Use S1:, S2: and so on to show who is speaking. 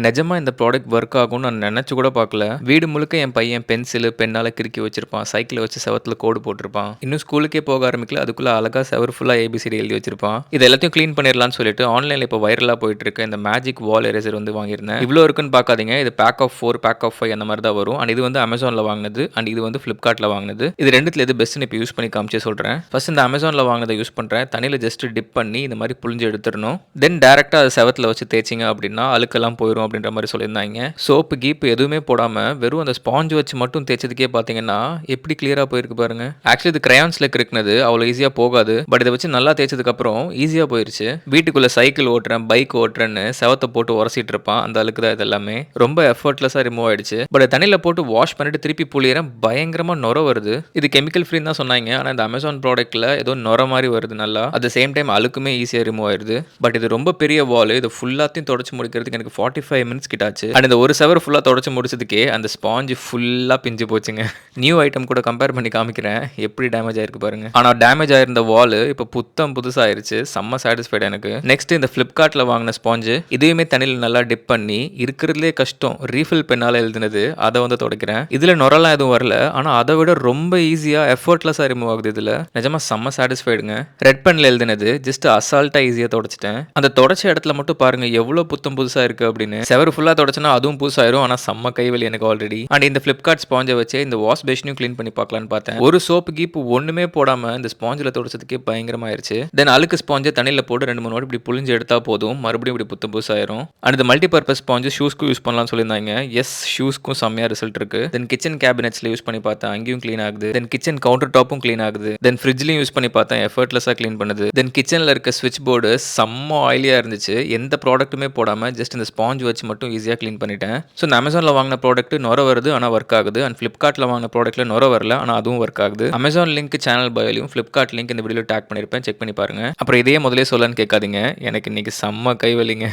S1: நிஜமா இந்த product work ஆகும்னு நான் நெனச்சு கூட பார்க்கல. வீடு முழுக்க என் பையன் பென்சிலு, பென்னால கிறுக்கி வச்சிருப்பான். சைக்கிள வச்சு செவுத்துல கோடு போட்டிருப்பான். இன்னும் ஸ்கூலுக்கே போக ஆரம்பிக்கல. அதுக்குள்ள அழகா செவுரு ஃபுல்லா ஏபிசிடி எழுதி வச்சிருப்பான். இது எல்லாத்தையும் கிளீன் பண்ணிரலாம்னு சொல்லிட்டு ஆன்லைன்ல இப்போ வைரலா போயிட்டு இருக்க இந்த மேஜிக் வால் எரேசர் வந்து வாங்கியிருந்தேன். இவ்ளோ இருக்குன்னு பார்க்காதீங்க. இது பேக் ஆஃப் 4, பேக் ஆஃப் 5 அந்த மாரி தான் வரும். அண்ட் இது வந்து Amazonல வாங்குனது. அண்ட் இது வந்து Flipkartல வாங்குனது. இது 2த்துல எது பெஸ்ட்ன்னு இப்போ யூஸ் பண்ணி காமிச்சு சொல்றேன். ஃபர்ஸ்ட் இந்த Amazonல வாங்குனத யூஸ் பண்றேன். தண்ணீல ஜஸ்ட் டிப் பண்ணி இந்த மாரி புழிஞ்சு எடுத்துறணும். தென் டைரக்ட்டா அத செவுத்துல வச்சு தேய்ச்சீங்க அப்படின்னா அழுக்கெல்லாம் போயிரும் அப்படின்ற மாரி சொல்லியிருந்தாங்க. சோப்பு கீப்பு எதுவுமே போடாம வெறும் அந்த ஸ்பாஞ்ச் வச்சு மட்டும் தேய்ச்சதுக்கே பார்த்தீங்கன்னா எப்படி கிளியரா போயிருக்கு பாருங்க. ஆக்சுவலி இது கிரையான்ஸ்ல கிறுக்குனது அவ்வளோ ஈஸியா போகாது. பட் இதை வச்சு நல்லா தேய்ச்சதுக்கு அப்புறம் ஈஸியா போயிருச்சு. வீட்டுக்குள்ள சைக்கிள் ஓட்டுறேன், பைக் ஓட்டுறேன்னு செவத்தை போட்டு உரசிட்டு இருப்பான். அந்த அழுக்கு தான் இது எல்லாமே. ரொம்ப எஃபர்ட்லெஸ்ஸா ரிமூவ் ஆயிடுச்சு. பட் தண்ணியில போட்டு வாஷ் பண்ணிட்டு திருப்பி புளியறேன், பயங்கரமா நொர வருது. இது கெமிக்கல் ஃப்ரீன்னு தான் சொன்னாங்க. ஆனா இந்த அமேசான் ப்ராடக்ட்ல ஏதோ நொர மாதிரி வருது நல்லா. அட் த சேம் டைம் அழுக்குமே ஈஸியா ரிமூவ் ஆயிருது. பட் இது ரொம்ப பெரிய வால். இது ஃபுல்லாத்தையும் தொடச்சு முடிக்கிறதுக்கு எனக்கு 45 மினிட்ஸ் கிட்ட ஆச்சு. அண்ட் இந்த ஒரு செவர் ஃபுல்லா தொடச்சு முடிச்சதுக்கே அந்த ஸ்பாஞ்ச் ஃபுல்லா பிஞ்சு போச்சுங்க. நியூ ஐட்டம் கூட கம்பேர் பண்ணி காமிக்கிறேன். எப்படி டேமேஜ் ஆயிருக்கு பாருங்க. ஆனா டேமேஜ் ஆயிருந்த வால் இப்போ புத்தம் புதுசா ஆயிருச்சு. செம்ம சாட்டிஸ்ஃபைடு எனக்கு. நெக்ஸ்ட் இந்த Flipkartல வாங்கின ஸ்பாஞ்ச் இதையுமே தண்ணியில் நல்லா டிப் பண்ணி இருக்கிறதுலே கஷ்டம் ரீஃபில் பெண்ணால எழுதினது அதை வந்து துடைக்கிறேன். இதுல நொரெல்லாம் எதுவும் வரல. ஆனா அதை விட ரொம்ப ஈஸியா எஃபர்ட்லெஸ்ஸா ரிமூவ் ஆகுது. இதுல நிஜமா செம்ம சாட்டிஸ்ஃபைடுங்க. ரெட் பென்ல எழுதினது ஜஸ்ட் அசால்ட்டா ஈஸியா தொடச்சிட்டேன். அந்த தொடச்ச இடத்துல மட்டும் பாருங்க எவ்வளவு புத்தம் புதுசா இருக்கு அப்படின்னு. செவர் ஃபுல்லா தொடச்சுனா அதுவும் புதுசாயிரும். ஆனா செம்ம கைவலி எனக்கு ஆல்ரெடி. அண்ட் இந்த Flipkart ஸ்பாஞ்சை வச்சு இந்த வாஷ் பேஷனையும் க்ளீன் பண்ணி பார்க்கலான்னு பார்த்தேன். ஒரு சோப்பு கீப்பு ஒண்ணுமே போடாம இந்த ஸ்பாஞ்சில் தொடச்சதுக்கே பயங்கரமாயிருச்சு. தென் அழுக்கு ஸ்பாஞ்சை தண்ணியில் போட்டு 2-3 வாட்டி இப்படி புழிஞ்சு எடுத்தா போதும், மறுபடியும் இப்படி புத்தம் புதுசாயிரும். அண்ட் இந்த மல்டி பர்பஸ் ஸ்பாஞ்சு ஷூஸ்க்கும் யூஸ் பண்ணலாம்னு சொல்லியிருந்தாங்க. எஸ், ஷூஸ்க்கும் செம்மையா ரிசல்ட் இருக்கு. தென் கிச்சன் கேபினெட்ஸ்ல யூஸ் பண்ணி பார்த்தேன், அங்கேயும் க்ளீன் ஆகுது. தென் கிச்சன் கவுண்டர் டாப்பும் க்ளீன் ஆகுது. தென் ஃப்ரிட்ஜ்லையும் யூஸ் பண்ணி பார்த்தேன், எஃபர்ட்லெஸ்ஸா க்ளீன் பண்ணுது. தென் கிச்சன்ல இருக்க ஸ்விட்ச் போர்டு செம்ம ஆயிலியா இருந்துச்சு. எந்த ப்ராடக்ட்டுமே போடாம ஜஸ்ட் இந்த ஸ்பாஞ்ச் வச்சு மட்டும் ஈஸியா க்ளீன் பண்ணிட்டேன். ஸோ இந்த அமேசான்ல வாங்கின ப்ராடக்ட் நொர வருது, ஆனால் ஒர்க் ஆகுது. அண்ட் Flipkartல வாங்கின ப்ராடக்ட்ல நொர வரல, ஆனால் அதுவும் ஒர்க் ஆகுது. அமேசான் லிங்க் சேனல் பயோலையும் Flipkart லிங்க் இந்த வீடியோல டேக் பண்ணியிருப்பேன், செக் பண்ணி பாருங்க. அப்புறம் இதே முதலே சொல்லன்னு கேட்காதீங்க, எனக்கு இன்னைக்கு செம்ம கைவலிங்க.